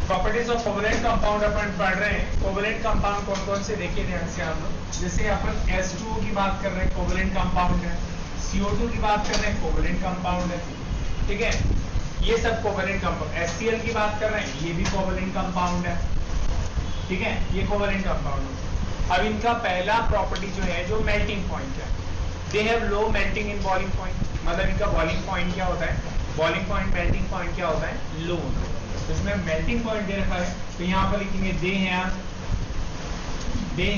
Properties of covalent compound अपन पढ़ रहे हैं। कोवलेंट कंपाउंड कौन कौन से देखिए ध्यान से आप लोग। जैसे अपन H2O की बात कर रहे हैं, कोवलेंट कंपाउंड है। CO2 की बात कर रहे हैं, कोवलेंट कंपाउंड है। ठीक है, ये सब कोवलेंट कंपाउंड। HCl की बात कर रहे हैं, ये भी कोवलेंट कंपाउंड है। ठीक है, ये कोवलेंट कंपाउंड है। अब इनका पहला प्रॉपर्टी जो है, जो मेल्टिंग पॉइंट है, they have low melting in boiling point. मतलब इनका बॉइलिंग पॉइंट क्या होता है, बॉइलिंग पॉइंट मेल्टिंग पॉइंट क्या होता है, लो होता है। तो इसमें मेल्टिंग पॉइंट दे रखा है, तो यहाँ पर लिखेंगे they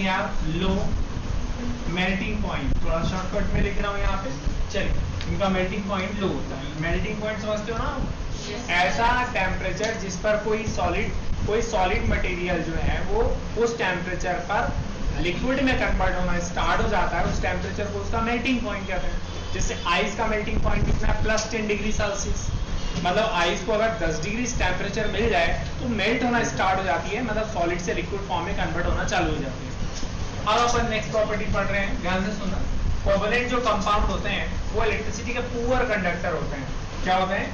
have low melting point. थोड़ा शॉर्टकट में लिख रहा हूँ यहाँ पे। चलिए, इनका मेल्टिंग पॉइंट लो होता है। मेल्टिंग पॉइंट समझते हो ना, ऐसा टेम्परेचर जिस पर कोई सॉलिड मटेरियल जो है वो उस टेम्परेचर पर लिक्विड में कन्वर्ट होना स्टार्ट हो जाता है, उस टेम्परेचर को उसका मेल्टिंग पॉइंट कहते हैं। जैसे आइस का मेल्टिंग पॉइंट कितना है, +10 डिग्री सेल्सियस। मतलब आइस को अगर 10 डिग्री टेम्परेचर मिल जाए तो मेल्ट होना स्टार्ट हो जाती है, मतलब सॉलिड से लिक्विड फॉर्म में कन्वर्ट होना चालू हो जाती है। अब अपन नेक्स्ट प्रॉपर्टी पढ़ रहे हैं, ध्यान से सुनना। कोवलेंट जो कंपाउंड होते हैं वो इलेक्ट्रिसिटी के पुअर कंडक्टर होते हैं। क्या होते हैं,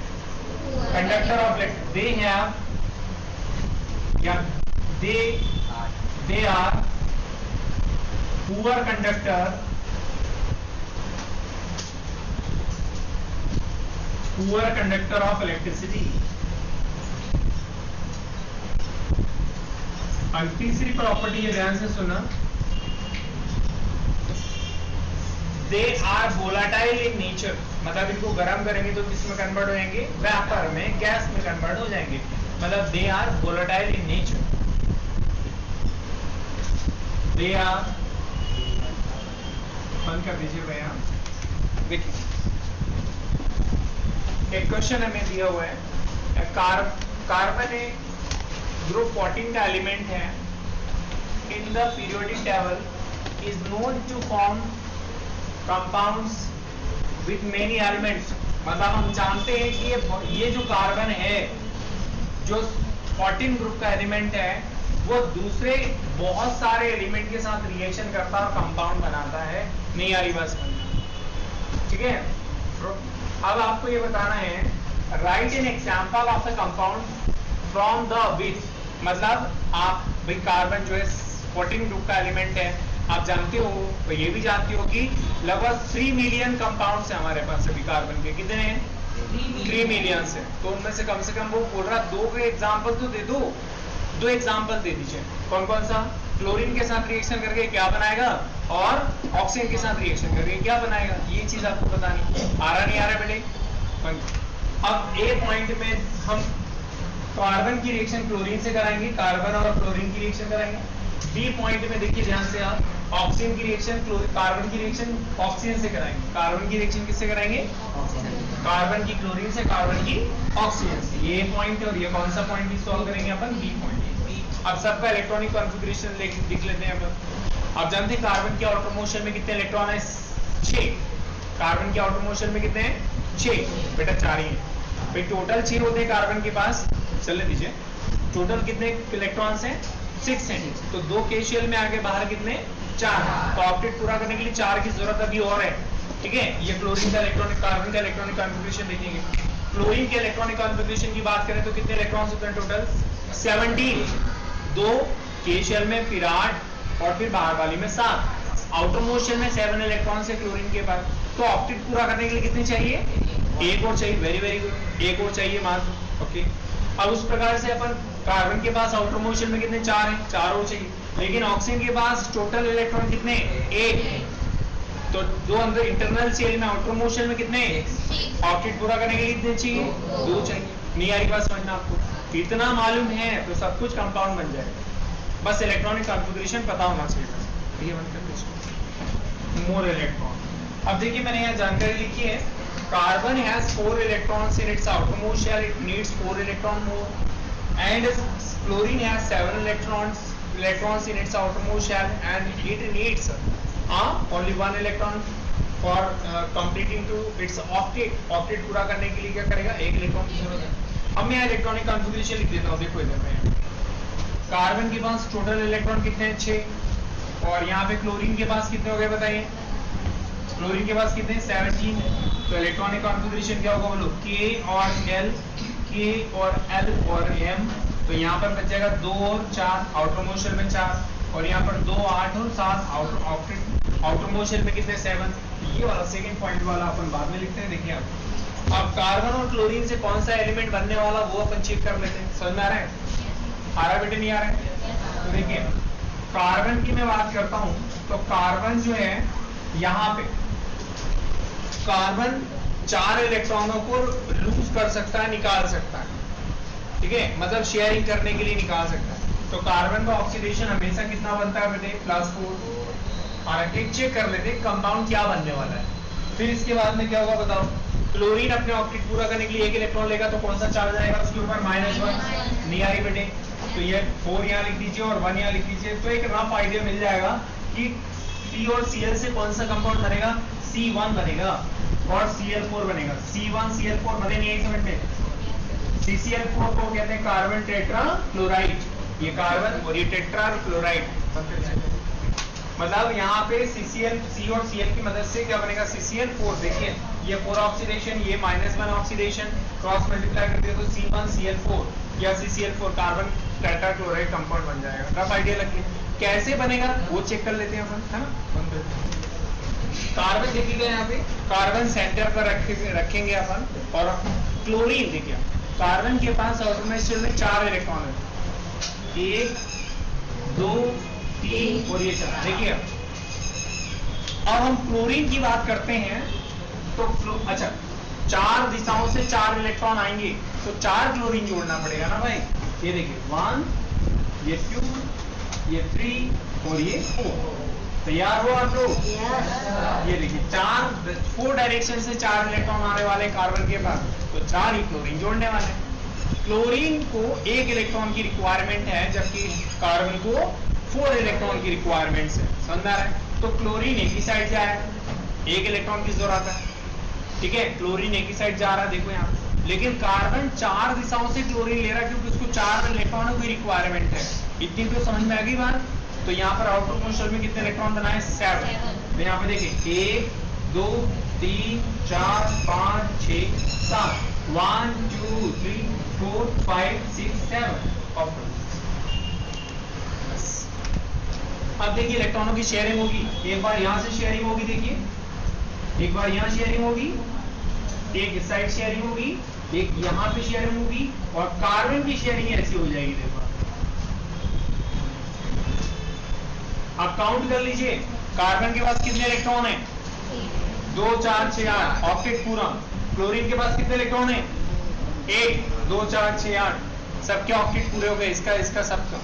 conductor of electricity. They are poor conductor of electricity। और तीसरी प्रॉपर्टी है, ध्यान से सुना, they are volatile in nature. मतलब इनको गर्म करेंगे तो किसमें कन्वर्ट हो जाएंगे, वेपर में, गैस में कन्वर्ट हो जाएंगे। मतलब they are volatile in nature. They are, बंद कर दीजिए भैया। देखिए, एक क्वेश्चन हमें दिया हुआ है, कार्बन एक ग्रुप 14 का एलिमेंट है in the periodic table is known to form compounds with many elements. मतलब हम जानते हैं कि ये जो कार्बन है, जो 14 ग्रुप का एलिमेंट है, वो दूसरे बहुत सारे एलिमेंट के साथ रिएक्शन करता है और कंपाउंड बनाता है। नहीं आ रही बात समझ? ठीक है, अब आपको ये बताना है, right an example of the compound from the which. मतलब आप भाई कार्बन जो है 14 ग्रुप का एलिमेंट है, आप जानते हो, तो ये भी जानती हो कि लगभग 3 मिलियन कंपाउंड्स हैं हमारे पास अभी कार्बन के। कितने हैं, 3 मिलियन से। तो उनमें से कम वो बोल रहा, 2 एग्जाम्पल तो दे दो, 2 एग्जाम्पल दे दीजिए। कौन कौन सा, क्लोरीन के साथ रिएक्शन करके क्या बनाएगा और ऑक्सीजन के साथ रिएक्शन करके क्या बनाएगा, ये चीज आपको बतानी। आ रहा नहीं आ रहा बेटे? अब ए पॉइंट में हम कार्बन की रिएक्शन क्लोरीन से कराएंगे, कार्बन और क्लोरीन की रिएक्शन कराएंगे। बी पॉइंट में देखिए ध्यान से आप, ऑक्सीजन की रिएक्शन कार्बन की रिएक्शन ऑक्सीजन से कराएंगे। कार्बन की रिएक्शन किससे कराएंगे, कार्बन की क्लोरीन से, कार्बन की ऑक्सीजन से। ये पॉइंट है। और ये कौन सा पॉइंट भी सॉल्व करेंगे अपन, बी पॉइंट। अब सबका इलेक्ट्रॉनिक कॉन्फ़िगरेशन लिख लेते हैं अपन। आप जानते हैं कार्बन के आउटर मोशन में कितने इलेक्ट्रॉन है, 6। कार्बन के आउटर मोशन में कितने हैं, 6। बेटा 4 ही है भाई, टोटल 6 होते हैं कार्बन के पास। चलने दीजिए, टोटल कितने इलेक्ट्रॉन्स हैं, 6 हैं। तो 2 k शेल में आगे बाहर कितने, 4। तो ऑक्टेट पूरा करने के लिए 4 की जरूरत अभी और है। ठीक है, ये क्लोरीन का इलेक्ट्रॉनिक, कार्बन का इलेक्ट्रॉनिक कॉन्फ़िगरेशन देखेंगे। क्लोरीन के इलेक्ट्रॉनिक कॉन्फ़िगरेशन की बात करें तो कितने इलेक्ट्रॉन्स होते हैं टोटल, 17। 2 k शेल में, फिर 8 और फिर बाहर वाली में 7। आउटर मोशन में 7 इलेक्ट्रॉन्स है क्लोरीन के पास। तो ऑक्टेट पूरा करने के लिए कितने चाहिए, 1 और चाहिए। वेरी वेरी गुड, 1 और चाहिए मात्र। ओके, अब उस प्रकार से अपन कार्बन के पास आउटर मोशन में कितने, 4 हैं, 4 और चाहिए। लेकिन ऑक्सीजन के पास टोटल इलेक्ट्रॉन कितने, 1। तो जो अंदर इंटरनल शेल में आउटर मोशन में कितने, ऑक्टेट पूरा करने के लिए कितने चाहिए, 2 चाहिए। नहीं आ रही बात समझना आपको? इतना मालूम है तो सब कुछ कंपाउंड बन जाएगा, बस इलेक्ट्रॉनिक कॉन्फ़िगरेशन पता होना चाहिए। ये बंद कर दीजिए, मोर इलेक्ट्रॉन। अब देखिए मैंने यहाँ जानकारी लिखी है, carbon has 4 electrons in its outermost shell, it needs 4 electron more, and chlorine has 7 electrons in its outermost shell, and it needs only 1 electron for completing to its octet। octet पूरा करने के लिए क्या करेगा, 1 इलेक्ट्रॉन की जरूरत है। अब मैं इलेक्ट्रॉनिक कॉन्फ़िगरेशन लिख देता हूँ। देखो इधर में कार्बन के पास टोटल इलेक्ट्रॉन कितने हैं, 6। और यहाँ पे क्लोरीन के पास कितने हो गए बताइए, क्लोरीन के पास कितने, 17। तो इलेक्ट्रॉनिक कॉन्फ़िगरेशन क्या होगा बोलो, K और L, K और L और M तो यहाँ पर बचेगा 2 और 4, आउटर मोस्ट शेल में 4, और यहाँ पर 2, 8 और 7, आउटर मोस्ट शेल में कितने 7। ये वाला सेकंड पॉइंट वाला अपन बाद में लिखते हैं। देखिए अब कार्बन और क्लोरीन से कौन सा एलिमेंट बनने वाला वो अपन चेक कर लेते हैं। समझ में आ रहा है? आ रहा बेटे, नहीं आ रहा है? तो देखिए कार्बन की मैं बात करता हूं तो कार्बन जो है यहाँ पे कार्बन 4 इलेक्ट्रॉनों को लूज कर सकता है, निकाल सकता है, ठीक है, मतलब शेयरिंग करने के लिए निकाल सकता है। तो कार्बन का ऑक्सीडेशन हमेशा कितना बनता है बेटे, +4। और एक चेक कर लेते कंपाउंड क्या बनने वाला है। फिर इसके बाद में क्या होगा बताओ। क्लोरीन अपने ऑक्टेट पूरा करने के लिए 1 इलेक्ट्रॉन लेगा तो कौन सा चार्ज आएगा उसके ऊपर, -1। नहीं आई बेटे, तो ये 4 यहाँ लिख दीजिए और 1 यहाँ लिख दीजिए। तो एक रफ आइडिया मिल जाएगा कि C और Cl से कौन सा कंपाउंड बनेगा, C1 बनेगा और Cl4 बनेगा। C1 Cl4 बने नहीं, समझ में। CCl4 को कहते हैं कार्बन टेट्रा क्लोराइड, ये कार्बन और ये टेट्रा क्लोराइड। मतलब यहाँ पे CCl C और Cl की मदद से क्या बनेगा, CCl4। देखिए ये 4 ऑक्सीडेशन, ये -1 ऑक्सीडेशन, क्रॉस मल्टीप्लाई करते हैं तो C1Cl4 या CCl4 carbon tetra chloride compound बन जाएगा। रफ आइडिया लग गया। कैसे बनेगा वो चेक कर लेते हैं अपन, है ना। कार्बन देखिएगा यहाँ पे, कार्बन सेंटर पर रखेंगे अपन, और क्लोरीन देखिए कार्बन के पास ऑटोमेशन में 4 इलेक्ट्रॉन है, 1 2 3 और ये 4। देखिए अब हम क्लोरीन की बात करते हैं तो अच्छा 4 दिशाओं से 4 इलेक्ट्रॉन आएंगे तो 4 क्लोरीन जोड़ना पड़ेगा ना भाई। ये देखिए 1, ये 2, ये 3 और ये 4। तैयार हो आप लोग? ये देखिए 4 डायरेक्शन से 4 इलेक्ट्रॉन आने वाले कार्बन के पास, तो 4 ही क्लोरीन जोड़ने वाले। क्लोरीन को 1 इलेक्ट्रॉन की रिक्वायरमेंट है जबकि कार्बन को 4 इलेक्ट्रॉन की रिक्वायरमेंट है। समझ आ रहा है? तो क्लोरीन एक ही साइड जाए, 1 इलेक्ट्रॉन की जरूरत है, ठीक है, क्लोरीन एक ही साइड जा रहा है, देखो यहाँ। लेकिन कार्बन 4 दिशाओं से क्लोरीन ले रहा है क्योंकि उसको 4 इलेक्ट्रॉनों की रिक्वायरमेंट है। इतनी तो समझ में आ गई बात। तो यहाँ पर आउटर मोस्ट शेल में कितने इलेक्ट्रॉन बनाए, 7। तो यहाँ पे देखिए 1 2 3 4 5 6 7, 1 2 3 4 5 6 7 ऑप्शन। अब देखिए इलेक्ट्रॉनों की शेयरिंग होगी, एक बार यहाँ से शेयरिंग होगी, देखिए एक बार यहाँ शेयरिंग होगी, एक इस साइड शेयरिंग होगी, एक यहाँ पे शेयरिंग होगी, और कार्बन की शेयरिंग ऐसी हो जाएगी। देखो आप काउंट कर लीजिए, कार्बन के पास कितने इलेक्ट्रॉन है, 2 4 6 8 ऑक्टेट पूरा। क्लोरीन के पास कितने इलेक्ट्रॉन है, 1 2 4 6 8 सबके ऑक्टेट पूरे हो गए, इसका सबका।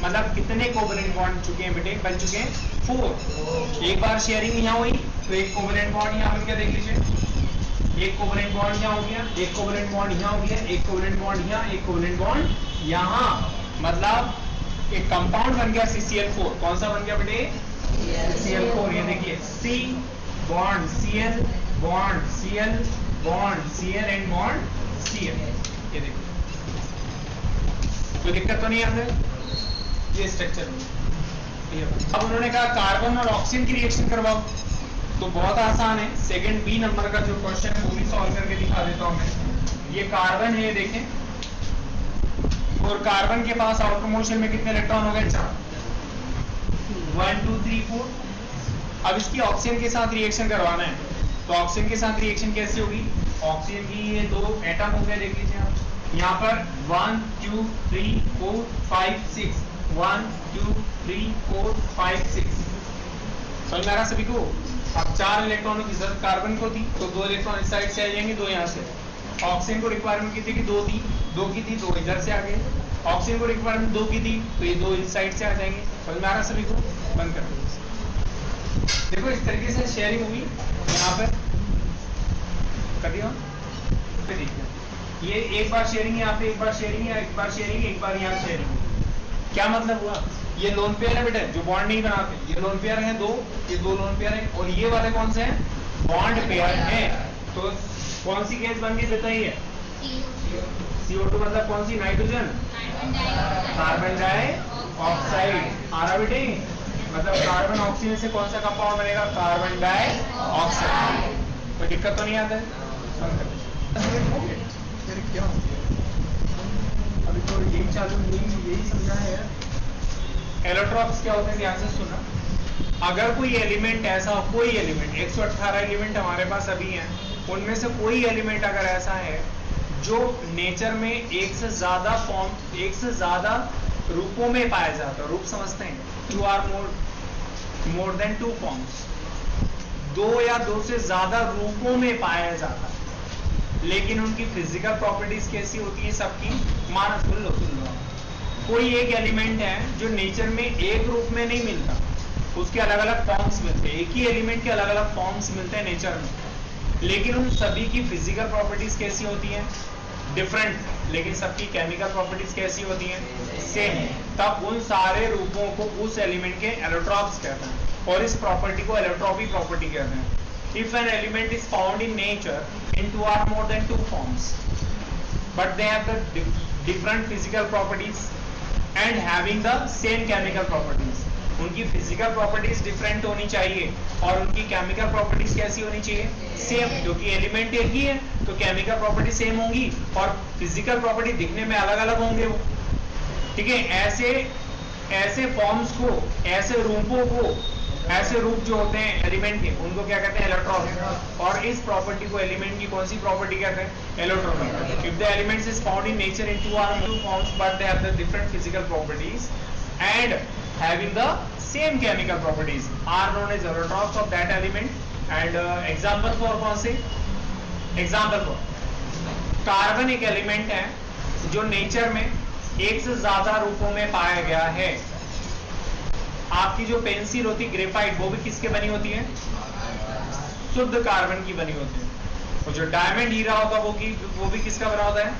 मतलब कितने कोवेलेंट बॉन्ड चुके हैं बेटे, बन चुके हैं 4। एक बार शेयरिंग यहाँ हुई तो एक कोवेलेंट बॉन्ड यहाँ बन गया, देख लीजिए एक कोवेलेंट बॉन्ड यहाँ हो गया, एक कोवेलेंट बॉन्ड यहाँ हो गया, एक कोवेलेंट बॉन्ड यहाँ, एक कोवेलेंट बॉन्ड यहाँ। मतलब एक कंपाउंड बन गया CCl4। कौन सा बन गया बेटे, CCl4। ये देखिए C bond Cl bond Cl bond Cl and bond Cl। ये देखिए कोई दिक्कत तो नहीं है, ये स्ट्रक्चर। अब उन्होंने कहा कार्बन और ऑक्सीजन की रिएक्शन करवाओ, तो बहुत आसान है। सेकंड B नंबर का जो क्वेश्चन है वो भी सॉल्व करके दिखा देता हूं मैं। ये कार्बन है, देखें, और कार्बन के पास आउटर मोस्ट शेल में कितने इलेक्ट्रॉन हो गए, 4, 1 2 3 4। अब इसकी ऑक्सीजन के साथ रिएक्शन करवाना है, तो ऑक्सीजन के साथ रिएक्शन कैसी होगी, ऑक्सीजन की ये 2 एटम हो गए, देख लीजिए आप यहाँ पर 1 2 3 4 5 6, 1 2 3 4 5 6। समझ में आ रहा सभी को? अब 4 इलेक्ट्रॉनों की जरूरत कार्बन को थी तो 2 इलेक्ट्रॉन इस साइड से आ जाएंगे, 2 यहाँ से। ऑक्सीजन को रिक्वायरमेंट कितनी की, 2 थी, 2 की थी, 2 इधर से आ गए। ऑक्सीजन को रिक्वायरमेंट 2 की थी तो ये 2 इस साइड से आ जाएंगे। समझ में आ रहा सभी को? बंद कर दो। देखो इस तरीके से शेयरिंग होगी, यहाँ पर कर दिया। ये एक बार शेयरिंग यहाँ पे, एक बार शेयरिंग है, एक बार शेयरिंग, एक बार यहाँ शेयरिंग। क्या मतलब हुआ, ये लोन पेयर है बेटा जो बॉन्ड नहीं बनाते, ये लोन पेयर है 2, ये 2 लोन पेयर है, और ये वाले कौन से हैं, बॉन्ड पेयर है। तो कौन सी गैस बन के बताइए, CO2 मतलब कौन सी, नाइट्रोजन, कार्बन डाइऑक्साइड। आ रहा बेटे, मतलब कार्बन ऑक्सीजन से कौन सा कंपाउंड बनेगा, कार्बन डाइऑक्साइड। कोई दिक्कत तो नहीं आता है? क्या हो गया? अभी तो यही चालू यही समझा है यार। एलोट्रॉप्स क्या होते हैं, ध्यान से सुना। अगर कोई एलिमेंट ऐसा, कोई एलिमेंट 118 एलिमेंट हमारे पास अभी हैं, उनमें से कोई एलिमेंट अगर ऐसा है जो नेचर में एक से ज्यादा फॉर्म, एक से ज्यादा रूपों में पाया जाता है, रूप समझते हैं, 2 आर मोर देन 2 फॉर्म्स, 2 या 2 से ज्यादा रूपों में पाया जाता है, लेकिन उनकी फिजिकल प्रॉपर्टीज कैसी होती है सबकी, मान सुन लो। कोई एक एलिमेंट है जो नेचर में एक रूप में नहीं मिलता, उसके अलग अलग फॉर्म्स मिलते हैं, एक ही एलिमेंट के अलग अलग फॉर्म्स मिलते हैं नेचर में, लेकिन उन सभी की फिजिकल प्रॉपर्टीज कैसी होती हैं, डिफरेंट, लेकिन सबकी केमिकल प्रॉपर्टीज कैसी होती हैं, सेम। तब उन सारे रूपों को उस एलिमेंट के एलोट्रॉप्स कहते हैं, और इस प्रॉपर्टी को एलोट्रॉपी प्रॉपर्टी कहते हैं। If an element is found in nature in 2 or more than 2 forms, but they have the different physical properties and having the same chemical properties, उनकी फिजिकल प्रॉपर्टीज डिफरेंट होनी चाहिए और उनकी chemical properties कैसी होनी चाहिए, सेम, क्योंकि element एक ही है तो केमिकल प्रॉपर्टी सेम होंगी और फिजिकल प्रॉपर्टी दिखने में अलग अलग होंगे वो, ठीक है। ऐसे फॉर्म्स को, ऐसे रूपों को, ऐसे रूप जो होते हैं एलिमेंट के, उनको क्या कहते हैं, एलोट्रॉप। और इस प्रॉपर्टी को, एलिमेंट की कौन सी प्रॉपर्टी कहते हैं, allotropy. If the elements is found in nature in 2 or more forms but they have the different physical properties and having the same chemical properties are known as allotrophs of that element. And example for कौन से, example for carbon एक element है जो nature में एक से ज्यादा रूपों में पाया गया है। आपकी जो पेंसिल होती है ग्रेफाइट, वो भी किसके बनी होती है, शुद्ध कार्बन की बनी होती है। और जो डायमंड हीरा होता है वो भी किसका बना होता है,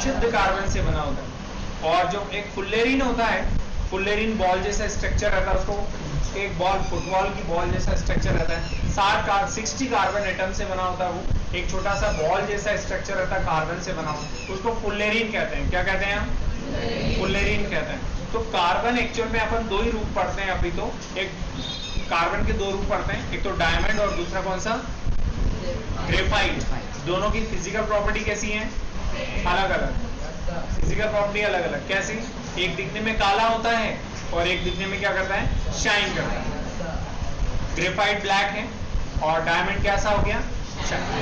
शुद्ध कार्बन से बना होता है। और जो एक फुल्लेरिन होता है, फुल्लेरिन बॉल जैसा स्ट्रक्चर रहता है, उसको एक बॉल, फुटबॉल की बॉल जैसा स्ट्रक्चर रहता है, 60 कार्बन एटम से बना होता है, वो एक छोटा सा बॉल जैसा स्ट्रक्चर रहता है, कार्बन से बना होता, उसको फुल्लेरिन कहते हैं। क्या कहते हैं हम, फुल्लेरिन कहते हैं। तो कार्बन एक्चुअल में अपन 2 ही रूप पढ़ते हैं अभी, तो एक कार्बन के 2 रूप पढ़ते हैं, एक तो डायमंड और दूसरा कौन सा, ग्रेफाइट। दोनों की फिजिकल प्रॉपर्टी कैसी है, अलग अलग, फिजिकल प्रॉपर्टी अलग अलग। कैसी, एक दिखने में काला होता है और एक दिखने में क्या करता है, शाइन करता है। ग्रेफाइट ब्लैक है और डायमंड कैसा हो गया,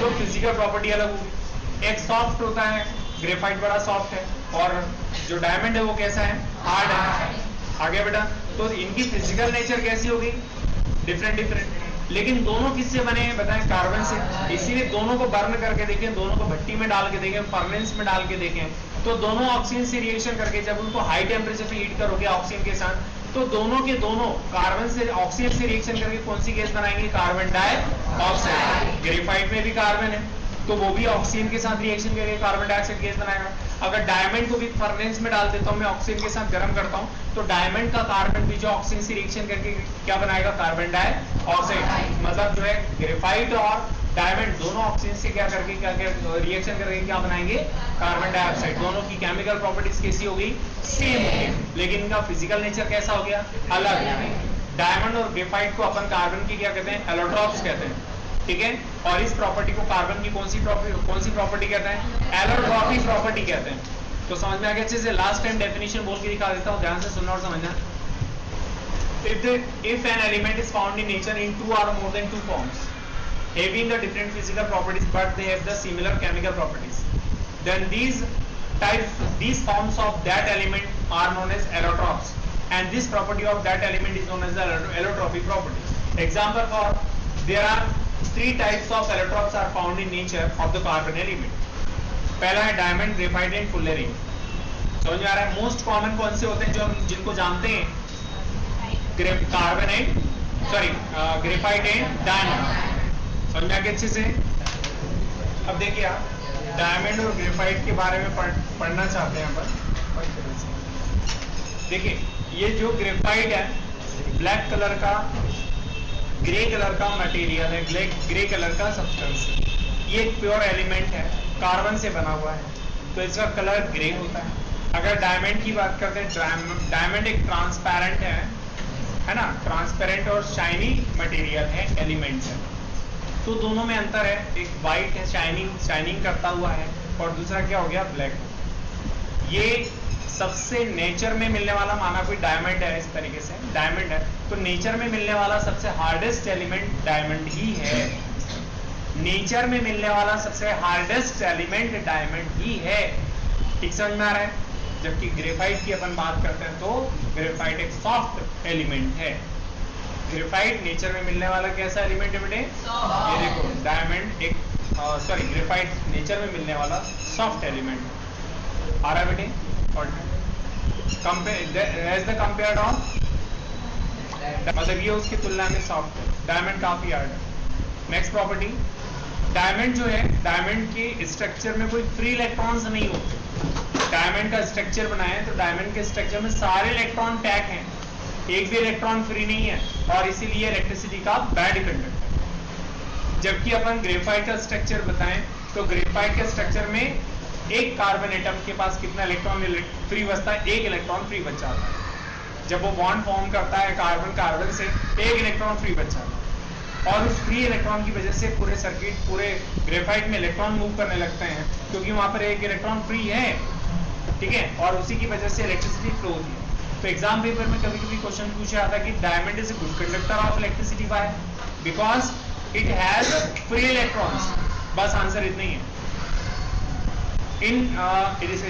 तो फिजिकल प्रॉपर्टी अलग होगी। एक सॉफ्ट होता है, ग्रेफाइट बड़ा सॉफ्ट है, और जो डायमंड है वो कैसा है, हार्ड है। आगे बेटा, तो इनकी फिजिकल नेचर कैसी होगी, डिफरेंट, लेकिन दोनों किससे बने हैं बताएं, कार्बन से। इसीलिए दोनों को बर्न करके देखें, दोनों को भट्टी में डाल के देखें, फर्नेस में डाल के देखें, तो दोनों ऑक्सीजन से रिएक्शन करके जब उनको हाई टेम्परेचर पे हीट करोगे ऑक्सीजन के साथ, तो दोनों के दोनों कार्बन से, ऑक्सीजन से रिएक्शन करके कौन सी गैस बनाएंगे, कार्बन डाइऑक्साइड। ग्रेफाइट में भी कार्बन है तो वो भी ऑक्सीजन के साथ रिएक्शन करके कार्बन डाइऑक्साइड गैस बनाएगा। अगर डायमंड को भी फर्नेस में डाल देता हूं मैं, ऑक्सीजन के साथ गर्म करता हूं, तो डायमंड का कार्बन भी जो ऑक्सीजन से रिएक्शन करके क्या बनाएगा, कार्बन डाइऑक्साइड। मतलब जो है ग्रेफाइट और डायमंड दोनों ऑक्सीजन से क्या रिएक्शन करके क्या बनाएंगे, कार्बन डाइऑक्साइड। दोनों की केमिकल प्रॉपर्टीज कैसी हो गई, सेम हो गई, लेकिन इनका फिजिकल नेचर कैसा हो गया, अलग। डायमंड और ग्रेफाइट को अपन कार्बन की क्या कहते हैं, एलोट्रॉप्स कहते हैं, ठीक है। और इस प्रॉपर्टी को कार्बन की कौन सी प्रॉपर्टी कहते हैं, एलोट्रॉपी प्रॉपर्टी कहते हैं। तो समझ में आ गया अच्छे से। लास्ट टाइम डेफिनेशन बोल के दिखा देता हूं, ध्यान से सुनना और समझना। If an element is found in nature in 2 or more than 2 forms, having the different physical properties but they have the similar chemical properties, then these forms of that element are known as allotropes, and this property of that element is known as the allotropy property. Example for, there are 3 types of allotropes are found in nature of the carbon element. पहला है diamond, graphite and फुल्लेरिन। समझ में आ रहा है। Most common कौन से होते हैं जो हम जिनको जानते हैं, carbon and graphite and diamond. समझ में आ गया अच्छे से। अब देखिए आप डायमंड और ग्रेफाइट के बारे में पढ़ना चाहते हैं अपन। देखिए ये जो ग्रेफाइट है ब्लैक कलर का, ग्रे कलर का मटेरियल है, ग्रे कलर का सब्सटेंस है। ये एक प्योर एलिमेंट है, कार्बन से बना हुआ है, तो इसका कलर ग्रे होता है। अगर डायमंड की बात करते हैं, डायमंड एक ट्रांसपेरेंट है ना, ट्रांसपेरेंट और शाइनी मटेरियल है, एलिमेंट है। तो दोनों में अंतर है, एक वाइट है, शाइनिंग करता हुआ है, और दूसरा क्या हो गया, ब्लैक। ये सबसे नेचर में मिलने वाला, माना कोई डायमंड है, इस तरीके से डायमंड है, तो नेचर में मिलने वाला सबसे हार्डेस्ट एलिमेंट डायमंड ही है। नेचर में मिलने वाला सबसे हार्डेस्ट एलिमेंट डायमंड ही है। ठीक समझ में आ रहा है? जबकि ग्रेफाइट की अपन बात करते हैं तो ग्रेफाइट एक सॉफ्ट एलिमेंट है। ग्रेफाइट नेचर में मिलने वाला कैसा एलिमेंट है बेटे? ये देखो, डायमंड एक ग्रेफाइट नेचर में मिलने वाला सॉफ्ट एलिमेंट आ रहा है बेटे। और एज द कंपेयर्ड ऑफ, मतलब ये उसकी तुलना में सॉफ्ट है, डायमंड काफी हार्ड है। नेक्स्ट प्रॉपर्टी, डायमंड जो है, डायमंड के स्ट्रक्चर में कोई फ्री इलेक्ट्रॉन्स नहीं होते। डायमंड का स्ट्रक्चर बनाए तो डायमंड के स्ट्रक्चर में सारे इलेक्ट्रॉन पैक हैं, एक भी इलेक्ट्रॉन फ्री नहीं है, और इसीलिए इलेक्ट्रिसिटी का बैड कंडक्टर। जबकि अपन ग्रेफाइट का स्ट्रक्चर बताएं तो ग्रेफाइट के स्ट्रक्चर में एक कार्बन एटम के पास कितना इलेक्ट्रॉन फ्री बचता है? एक इलेक्ट्रॉन फ्री बच जाता है। जब वो बॉन्ड फॉर्म करता है कार्बन कार्बन से, एक इलेक्ट्रॉन फ्री बच जाता है, और उस फ्री इलेक्ट्रॉन की वजह से पूरे सर्किट, पूरे ग्रेफाइट में इलेक्ट्रॉन मूव करने लगते हैं, क्योंकि वहां पर एक इलेक्ट्रॉन फ्री है। ठीक है, और उसी की वजह से इलेक्ट्रिसिटी फ्लो होती है। तो एग्जाम पेपर में कभी कभी क्वेश्चन पूछा जाता है कि diamond is a good conductor of electricity, why? Because it has free electrons. बस आंसर इतना ही है।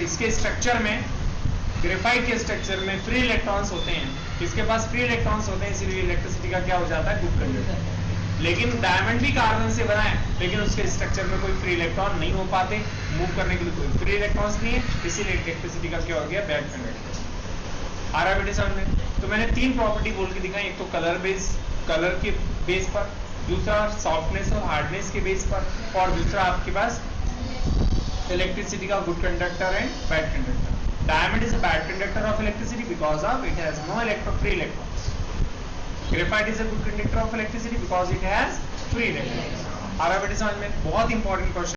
इसके स्ट्रक्चर में, ग्रेफाइट के स्ट्रक्चर में फ्री इलेक्ट्रॉन्स होते हैं। इसके पास फ्री इलेक्ट्रॉन्स होते हैं, इसीलिए इलेक्ट्रिसिटी का क्या हो जाता है? Good conductor. लेकिन डायमंड भी कार्बन से बना है, लेकिन उसके स्ट्रक्चर में कोई फ्री इलेक्ट्रॉन नहीं हो पाते, मूव करने के लिए कोई फ्री इलेक्ट्रॉन्स नहीं है, इसीलिए इलेक्ट्रिसिटी का क्या हो गया? Bad conductor. आ रहा है बेटे समझ में? तो मैंने 3 प्रॉपर्टी बोल के दिखाई, एक तो कलर के बेस पर, दूसरा सॉफ्टनेस और हार्डनेस के बेस पर, और दूसरा आपके पास इलेक्ट्रिसिटी का good conductor and bad conductor. Diamond is a bad conductor of electricity because of it has no free electrons. Graphite is a good conductor of electricity because it has free electrons. आ रहा है बेटे समझ में? बहुत important question.